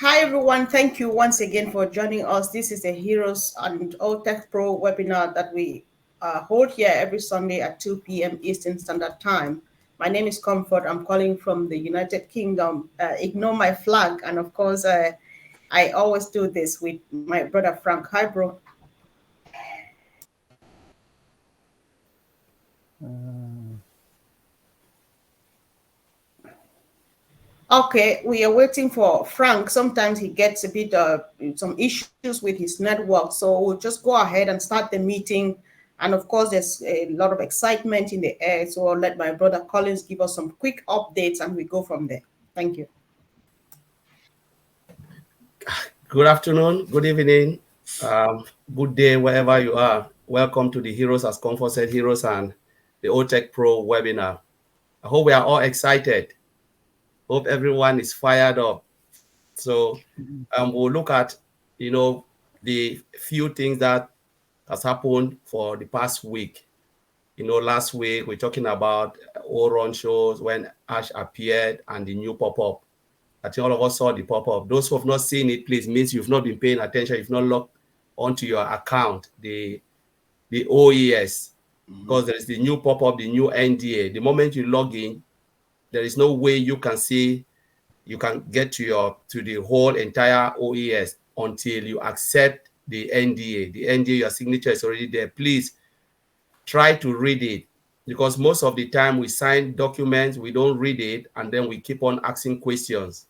Hi everyone, thank you once again for joining us. This is the Heroes and All Tech Pro webinar that we hold here every Sunday at 2 p.m. Eastern Standard Time. My name is Comfort. I'm calling from the United Kingdom. Ignore my flag, and of course, I always do this with my brother Frank. Hi, bro. Okay, we are waiting for Frank. Sometimes he gets a bit some issues with his network, so we'll just go ahead and start the meeting. And of course, there's a lot of excitement in the air, so I'll let my brother Collins give us some quick updates, and we go from there. Thank you. Good afternoon, good evening, good day, wherever you are. Welcome to the Heroes, as Comfort said, Heroes and the OTech Pro webinar. I hope we are all excited. Hope everyone is fired up. So we'll look at, the few things that has happened for the past week. Last week we're talking about Oron shows when Ash appeared and the new pop-up. I think all of us saw the pop-up. Those who have not seen it, please, means you've not been paying attention. You've not logged onto your account, the OES, because there is the new pop-up, the new NDA. The moment you log in, there is no way you can get to the whole entire OES until you accept the NDA. The NDA, your signature is already there. Please try to read it, because most of the time we sign documents, we don't read it, and then we keep on asking questions.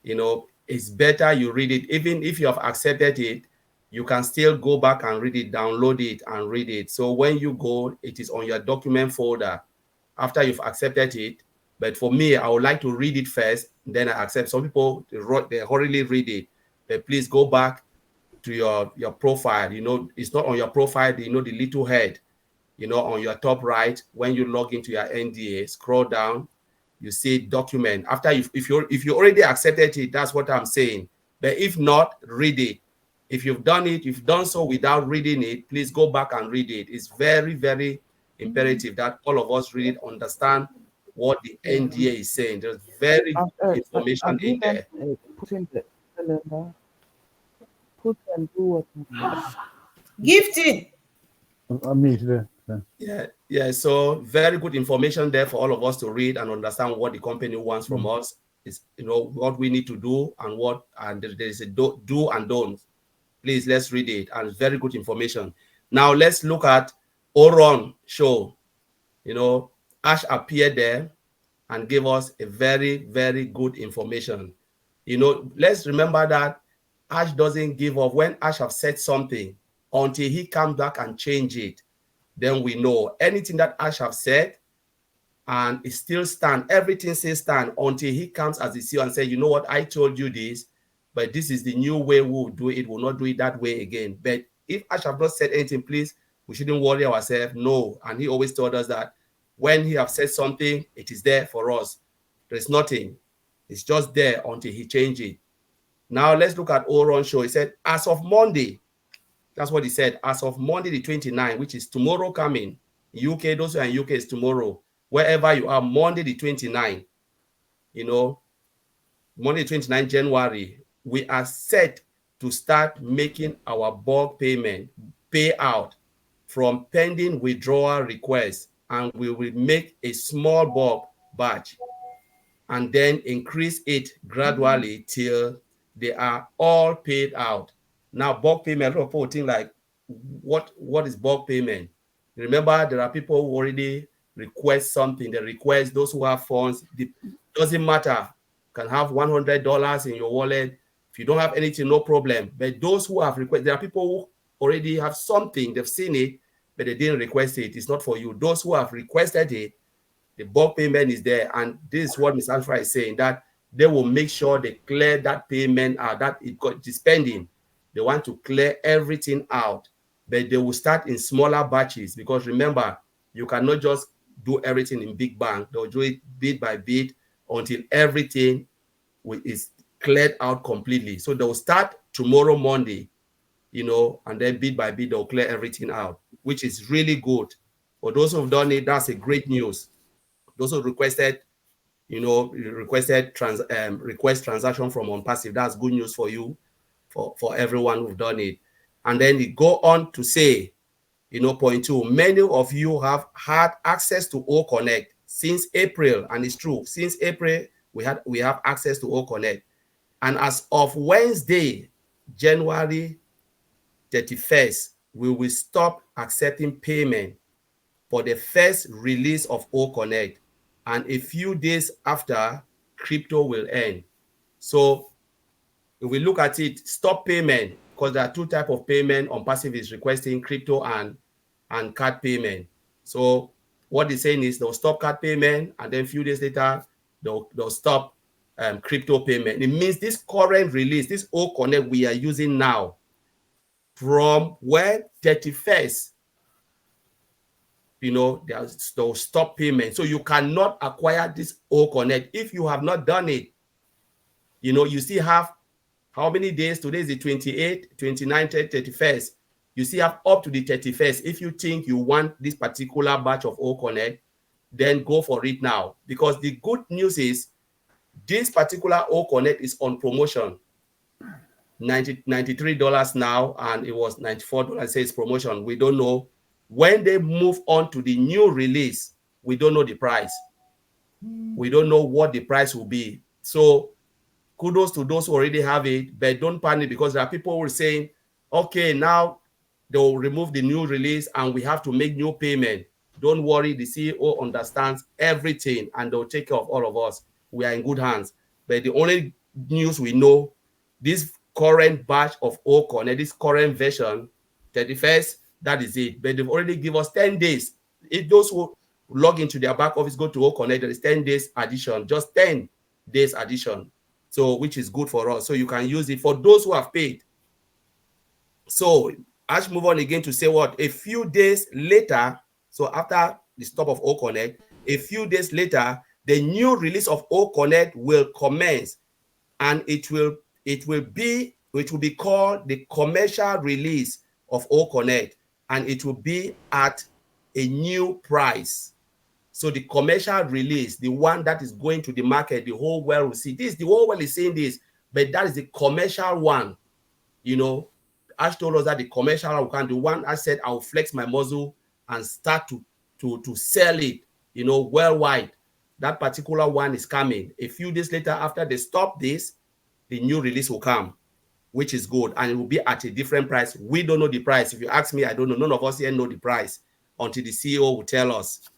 It's better you read it. Even if you have accepted it, you can still go back and read it, download it and read it. So when you go, it is on your document folder after you've accepted it. But for me, I would like to read it first, then I accept. Some people, they hurriedly read it. But please go back to your profile. It's not on your profile, the little head, on your top right. When you log into your NDA, scroll down, you see document. After if you already accepted it, that's what I'm saying. But if not, read it. If you've done so without reading it, please go back and read it. It's very, very imperative that all of us read it, understand what the NDA is saying. There's very good information in there. Put in the calendar. Put and do what? Gifted. Yeah. So very good information there for all of us to read and understand what the company wants from us. Is what we need to do and there is a do and don't. Please, let's read it, and it's very good information. Now let's look at Oron show. Ash appeared there and gave us a very, very good information. Let's remember that Ash doesn't give up. When Ash have said something, until he comes back and change it, then we know anything that Ash have said and it still stand. Everything still stand until he comes as the CEO and say, you know what, I told you this, but this is the new way we will do it. We'll not do it that way again. But if Ash have not said anything, please, we shouldn't worry ourselves. No. And he always told us that when he have said something, it is there for us. There's nothing. It's just there until he change it. Now let's look at Oron show. He said, as of Monday, that's what he said, as of Monday the 29th, which is tomorrow coming. In UK, those who are in UK is tomorrow. Wherever you are, Monday the 29th, Monday 29th January, we are set to start making our bulk payout from pending withdrawal requests, and we will make a small bulk batch and then increase it gradually till they are all paid out. Now, bulk payment, a lot of people think like, what is bulk payment? Remember, there are people who already request something. They request, those who have funds. It doesn't matter. You can have $100 in your wallet. If you don't have anything, no problem. But those who have requested, there are people who already have something. They've seen it, but they didn't request it. It's not for you. Those who have requested it, the bulk payment is there. And this is what Ms. Alpha is saying, that they will make sure they clear that payment out, that it got the spending. They want to clear everything out, but they will start in smaller batches, because remember, you cannot just do everything in big bang. They'll do it bit by bit until everything is cleared out completely. So they'll start tomorrow, Monday, and then bit by bit, they'll clear everything out, which is really good. For those who've done it, that's a great news. Those who requested, request transaction from OnPassive. That's good news for you, for everyone who've done it. And then it go on to say, point 2, many of you have had access to OConnect since April, and it's true. Since April, we have access to OConnect. And as of Wednesday, January 31st, we will stop accepting payment for the first release of OConnect. And a few days after, crypto will end. So if we look at it, stop payment, because there are two types of payment. OnPassive is requesting crypto and card payment. So what they're saying is they'll stop card payment, and then a few days later, they'll stop crypto payment. It means this current release, this OConnect we are using now, from when 31st, they'll stop payment. So you cannot acquire this OConnect if you have not done it. You still have how many days? Today is the 28th, 29th, 31st. You still have up to the 31st. If you think you want this particular batch of OConnect, then go for it now. Because the good news is this particular OConnect is on promotion. $93 now, and it was $94. Says promotion. We don't know when they move on to the new release. We don't know the price. We don't know what the price will be. So kudos to those who already have it, but don't panic, because there are people who are saying, okay, now they'll remove the new release and we have to make new payment. Don't worry, the CEO understands everything and they'll take care of all of us. We are in good hands. But the only news we know, this current batch of OConnect, this current version, 31st, that is it. But they've already given us 10 days. If those who log into their back office, go to OConnect, there is 10 days addition, just 10 days addition. So, which is good for us. So you can use it for those who have paid. So I should move on again to say what? A few days later, so after the stop of OConnect, a few days later, the new release of OConnect will commence, and it will be called the commercial release of OConnect, and it will be at a new price. So the commercial release, the one that is going to the market, the whole world will see this. The whole world is saying this, but that is the commercial one. Ash told us that the commercial one can, the one I said I'll flex my muscle and start to sell it, worldwide. That particular one is coming. A few days later, after they stop this, the new release will come, which is good, and it will be at a different price. We don't know the price. If you ask me, I don't know. None of us here know the price until the CEO will tell us.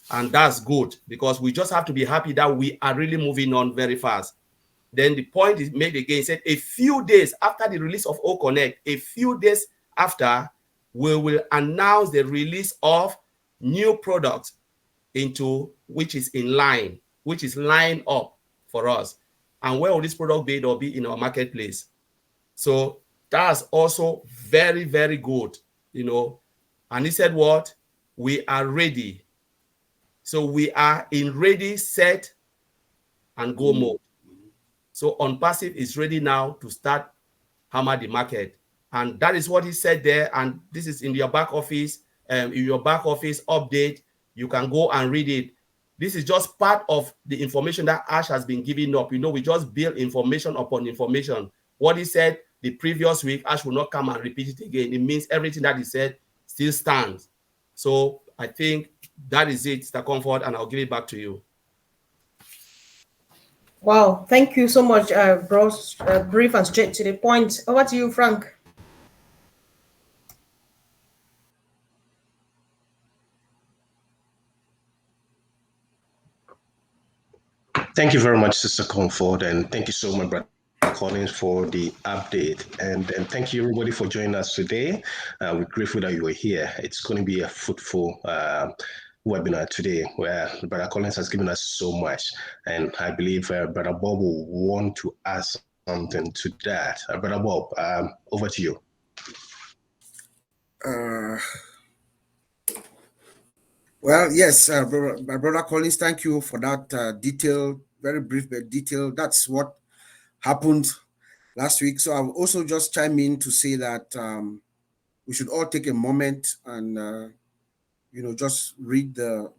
And that's good, because we just have to be happy that we are really moving on very fast. Then the point is made again, said a few days after the release of OConnect, a few days after, we will announce the release of new products which is line up for us. And where will this product be? It will be in our marketplace. So that's also very, very good, And he said what? We are ready. So we are in ready, set, and go mode. So OnPassive is ready now to start hammer the market. And that is what he said there. And this is in your back office. In your back office update, you can go and read it. This is just part of the information that Ash has been giving up. We just build information upon information. What he said the previous week, Ash will not come and repeat it again. It means everything that he said still stands. So I think that is it, Mr. Comfort, and I'll give it back to you. Wow, thank you so much, bros. Brief and straight to the point. Over to you, Frank. Thank you very much, Sister Comfort, and thank you so much, Brother Collins, for the update. And thank you, everybody, for joining us today. We're grateful that you were here. It's going to be a fruitful webinar today, where Brother Collins has given us so much. And I believe Brother Bob will want to add something to that. Brother Bob, over to you. Well, yes, Brother Collins, thank you for that detailed, very brief but detailed. That's what happened last week. So I'll also just chime in to say that we should all take a moment and, just read the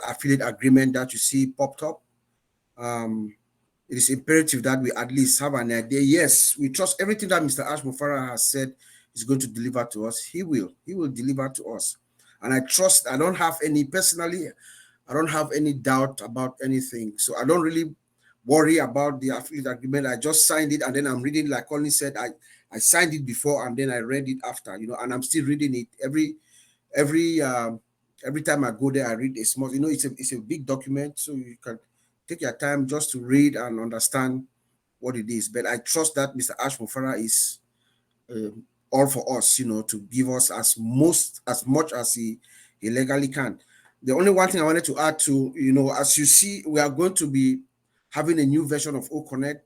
affiliate agreement that you see popped up. it is imperative that we at least have an idea. Yes, we trust everything that Mr. Mufareh has said is going to deliver to us. He will deliver to us. And I trust, I don't have any doubt about anything. So I don't really worry about the affiliate agreement. I just signed it and then I'm reading, like Colin said, I signed it before and then I read it after, and I'm still reading it every time I go there. I read a small, it's a big document, so you can take your time just to read and understand what it is. But I trust that Mr. Mufareh is all for us, to give us as much as he legally can. The only one thing I wanted to add to, as you see, we are going to be having a new version of OConnect,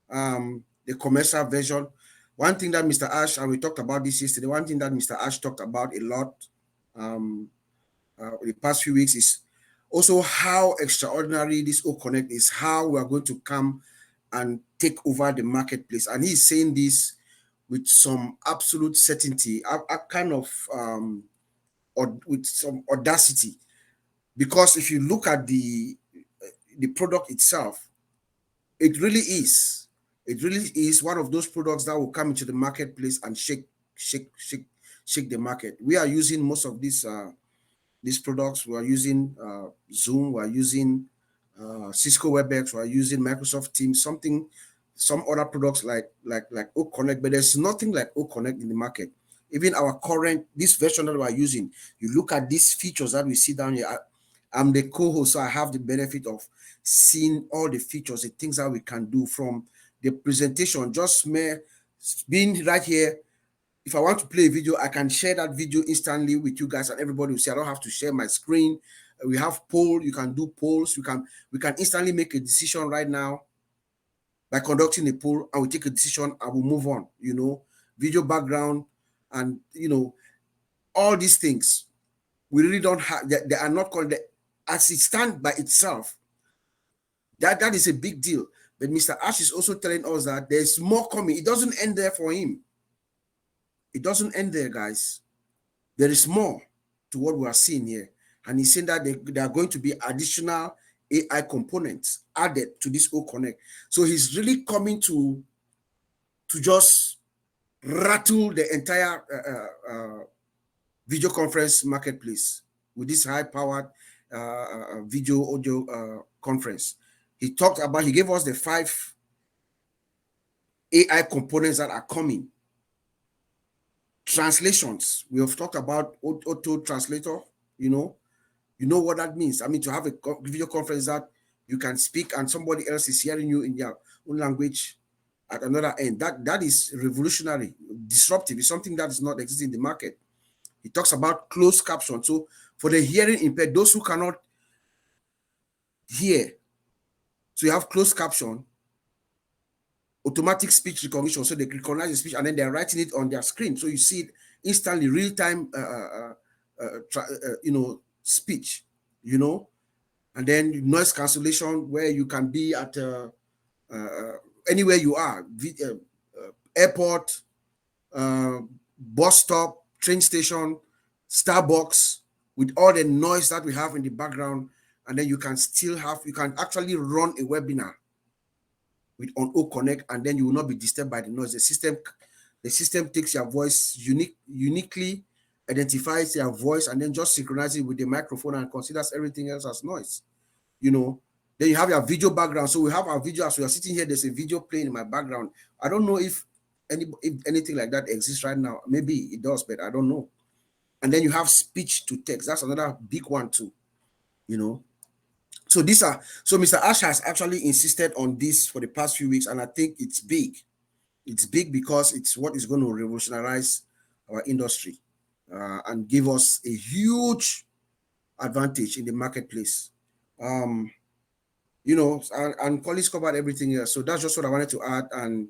the commercial version. One thing that Mr. Ash, and we talked about this yesterday, one thing that Mr. Ash talked about a lot the past few weeks is also how extraordinary this OConnect is, how we are going to come and take over the marketplace. And he's saying this with some absolute certainty, a kind of, or with some audacity, because if you look at the product itself, it really is one of those products that will come into the marketplace and shake the market. We are using most of these products. We are using Zoom, we are using Cisco WebEx, we are using Microsoft Teams, some other products like OConnect, but there's nothing like OConnect in the market. Even our this version that we are using, you look at these features that we see down here. I'm the co-host, so I have the benefit of seeing all the features, the things that we can do from the presentation, just being right here. If I want to play a video, I can share that video instantly with you guys and everybody will see. I don't have to share my screen. We have poll, you can do polls. We can instantly make a decision right now by conducting a poll, and we take a decision and we'll move on, video background and, all these things. We really don't have, they are not called, as it stands by itself, that is a big deal. But Mr. Ash is also telling us that there's more coming. It doesn't end there for him. It doesn't end there, guys. There is more to what we are seeing here. And he's saying that there are going to be additional AI components added to this OConnect. So he's really coming to just rattle the entire video conference marketplace with this high-powered video audio conference. He gave us the 5 AI components that are coming. Translations, we have talked about auto translator, you know what that means. I mean, to have a video conference that you can speak and somebody else is hearing you in their own language at another end. That is revolutionary, disruptive. It's something that is not existing in the market. He talks about closed caption. So for the hearing impaired, those who cannot hear, so you have closed caption, automatic speech recognition. So they recognize the speech and then they're writing it on their screen. So you see it instantly, real time, speech, and then noise cancellation, where you can be at anywhere you are, airport, bus stop, train station, Starbucks, with all the noise that we have in the background. And then you can actually run a webinar on OConnect, and then you will not be disturbed by the noise. The system takes your voice, uniquely identifies your voice, and then just synchronizes it with the microphone and considers everything else as noise. Then you have your video background. So we have our video. As we are sitting here, there's a video playing in my background. I don't know if anything like that exists right now. Maybe it does, but I don't know. And then you have speech to text. That's another big one too. So Mr. Ash has actually insisted on this for the past few weeks, and I think it's big. It's big because it's what is going to revolutionize our industry and give us a huge advantage in the marketplace. And Collins covered everything else. So that's just what I wanted to add. And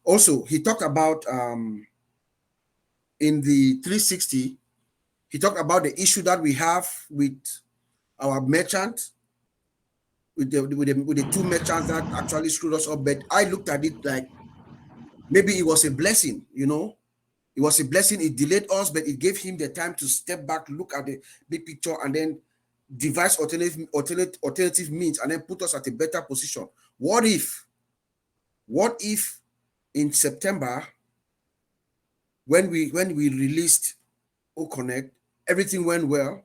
also, he talked about in the 360, he talked about the issue that we have with our merchant, with the 2 merchants that actually screwed us up. But I looked at it like maybe it was a blessing, It was a blessing. It delayed us, but it gave him the time to step back, look at the big picture, and then devise alternative means and then put us at a better position. What if in September, when we released OConnect, everything went well,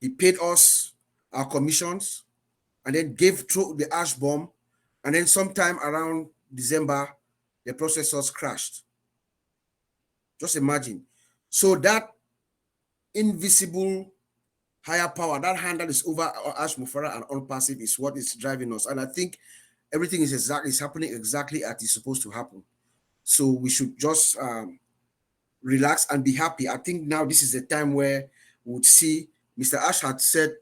he paid us our commissions, and then gave through the ash bomb, and then sometime around December, the processors crashed. Just imagine. So that invisible higher power, that hand that is over Ash, Mufareh, and OnPassive is what is driving us. And I think everything is happening exactly as it's supposed to happen. So we should just relax and be happy. I think now this is the time where we would see, Mr. Ash had said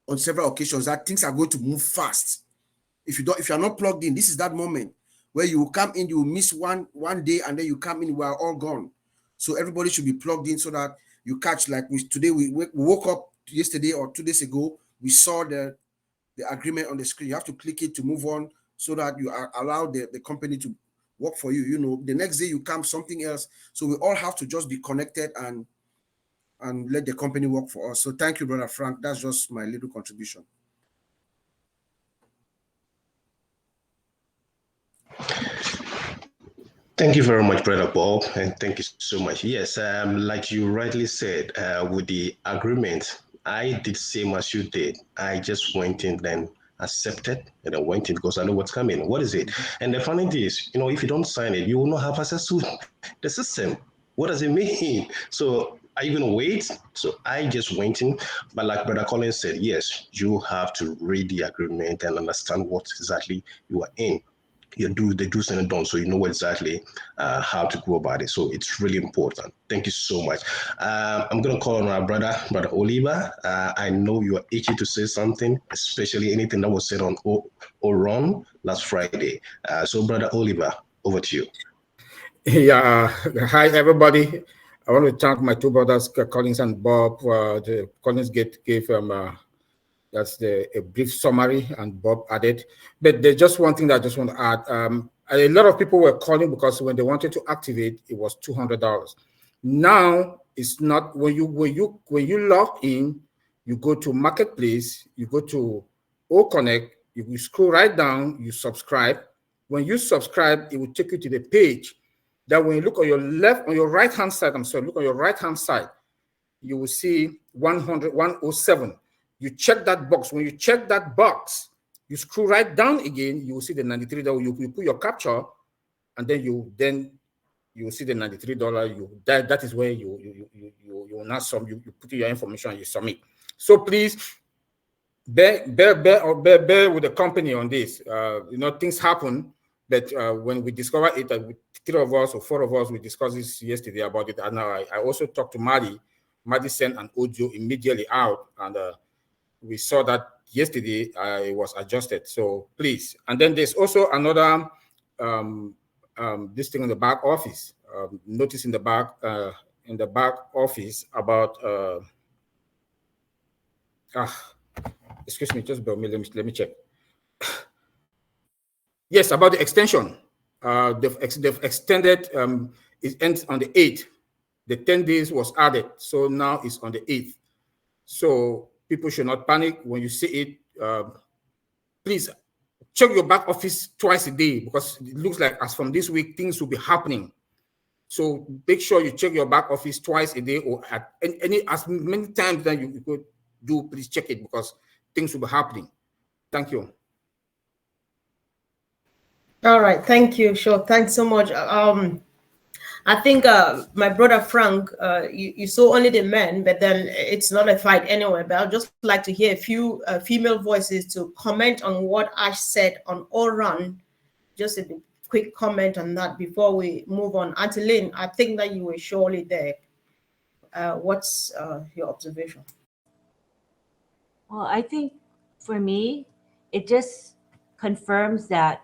on several occasions that things are going to move fast. If you're not plugged in, this is that moment where you will come in, you will miss one day, and then you come in, we are all gone. So everybody should be plugged in so that you catch, like today we woke up yesterday or 2 days ago, we saw the agreement on the screen. You have to click it to move on so that you are allowed the company to work for you. You know, the next day you come something else. So we all have to just be connected and let the company work for us. So thank you, Brother Frank. That's just my little contribution. Thank you very much, Brother Bob, and thank you so much. Yes, like you rightly said, with the agreement, I did same as you did. I just went in, then accepted, and I went in because I know what's coming. What is it? And the funny thing is, you know, if you don't sign it, you will not have access to the system. What does it mean? So are you going to wait? So I just went in, but like Brother Collins said, yes, you have to read the agreement and understand what exactly you are in. You do the do's and don'ts, so you know exactly how to go about it. So it's really important. Thank you so much. I'm going to call on our brother Oliver. I know you are itchy to say something, especially anything that was said on Oron last Friday. So Brother Oliver, over to you. Yeah, hi everybody. I want to thank my two brothers, Collins and Bob. The Collins gave that's a brief summary, and Bob added. But there's just one thing that I just want to add. A lot of people were calling because when they wanted to activate, it was $200. Now it's not. When you log in, you go to Marketplace, you go to OConnect, you scroll right down, you subscribe. When you subscribe, it will take you to the page that when you look on your right hand side, look on your right hand side, you will see 107. You check that box. When you check that box, you scroll right down again, you will see the $93. You put your capture, and then you will see the $93. That is where you will not you put your information and you submit. So please bear with the company on this. You know, things happen, but when we discover it, 3 of us or 4 of us, we discussed this yesterday about it, and I also talked to Maddie. Maddie sent an audio immediately out, and we saw that yesterday it was adjusted. So please. And then there's also another this thing in the back office. Notice in the back office about excuse me, just let me check. Yes, about the extension. They've extended. It ends on the 8th. The 10 days was added, so now it's on the 8th. So people should not panic when you see it. Please check your back office twice a day, because it looks like as from this week, things will be happening. So make sure you check your back office twice a day, or at as many times that you could do. Please check it, because things will be happening. Thank you. All right, thank you. Sure, thanks so much. I think my brother Frank, you saw only the men, but then it's not a fight anyway. But I'd just like to hear a few female voices to comment on what Ash said on Oran. Just a quick comment on that before we move on. Auntie Lynn, I think that you were surely there. What's your observation? Well, I think for me, it just confirms that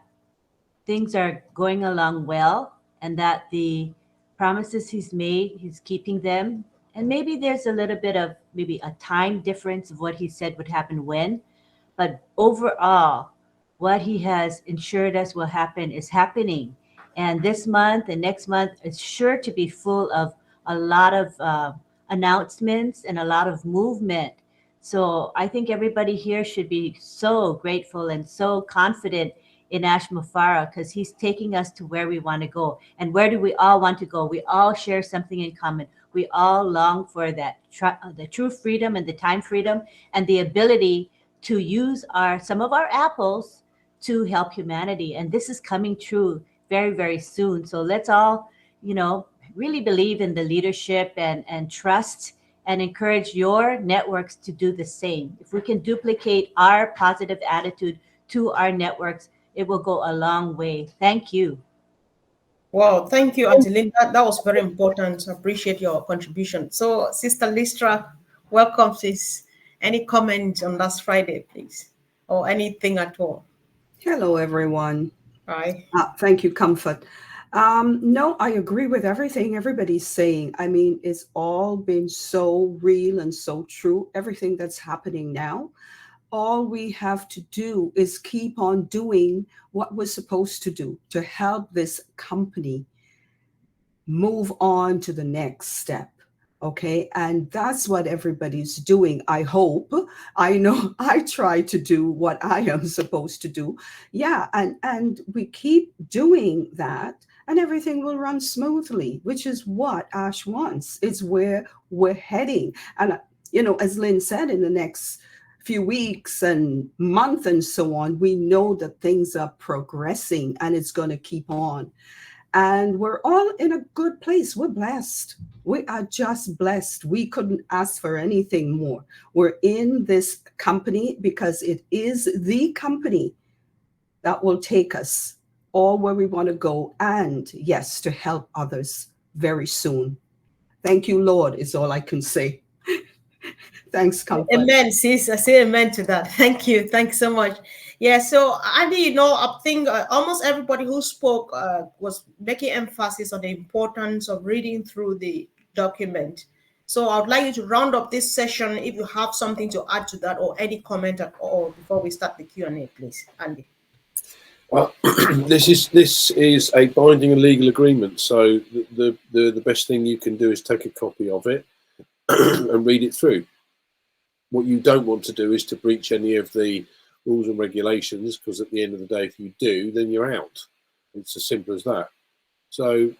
things are going along well, and that the promises he's made, he's keeping them. And maybe there's a little bit of maybe a time difference of what he said would happen when. But overall, what he has ensured us will happen is happening. And this month and next month is sure to be full of a lot of announcements and a lot of movement. So I think everybody here should be so grateful and so confident in Ash Mufareh, because he's taking us to where we want to go. And where do we all want to go? We all share something in common. We all long for that the true freedom and the time freedom and the ability to use some of our apples to help humanity. And this is coming true very, very soon. So let's all, really believe in the leadership and trust and encourage your networks to do the same. If we can duplicate our positive attitude to our networks, it will go a long way. Thank you. Wow, thank you, Auntie Linda. That was very important. I appreciate your contribution. So, Sister Listra, welcome, sis. Any comment on last Friday, please? Or anything at all? Hello, everyone. Hi. Thank you, Comfort. No, I agree with everything everybody's saying. I mean, it's all been so real and so true, everything that's happening now. All we have to do is keep on doing what we're supposed to do to help this company move on to the next step. Okay. And that's what everybody's doing. I hope. I know I try to do what I am supposed to do. Yeah. And we keep doing that and everything will run smoothly, which is what Ash wants. It's where we're heading. And, as Lynn said, in the next few weeks and month and so on, we know that things are progressing and it's going to keep on. And we're all in a good place. We're blessed. We are just blessed. We couldn't ask for anything more. We're in this company because it is the company that will take us all where we want to go. And yes, to help others very soon. Thank you, Lord, is all I can say. Thanks, Comfort. Amen, sis. I say amen to that. Thank you. Thanks so much. Yeah, so Andy, I think almost everybody who spoke was making emphasis on the importance of reading through the document. So I would like you to round up this session if you have something to add to that or any comment at all before we start the Q&A, please, Andy. Well, this is a binding and legal agreement, so the best thing you can do is take a copy of it and read it through. What you don't want to do is to breach any of the rules and regulations, because at the end of the day, if you do, then you're out. It's as simple as that. So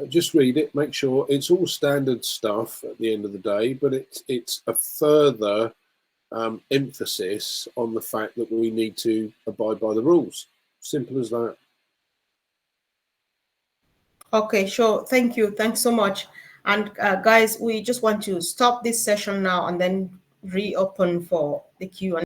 just read it, make sure it's all standard stuff at the end of the day, but it's a further emphasis on the fact that we need to abide by the rules. Simple as that. Okay, sure. Thank you. Thanks so much. And guys, we just want to stop this session now and then reopen for the Q&A.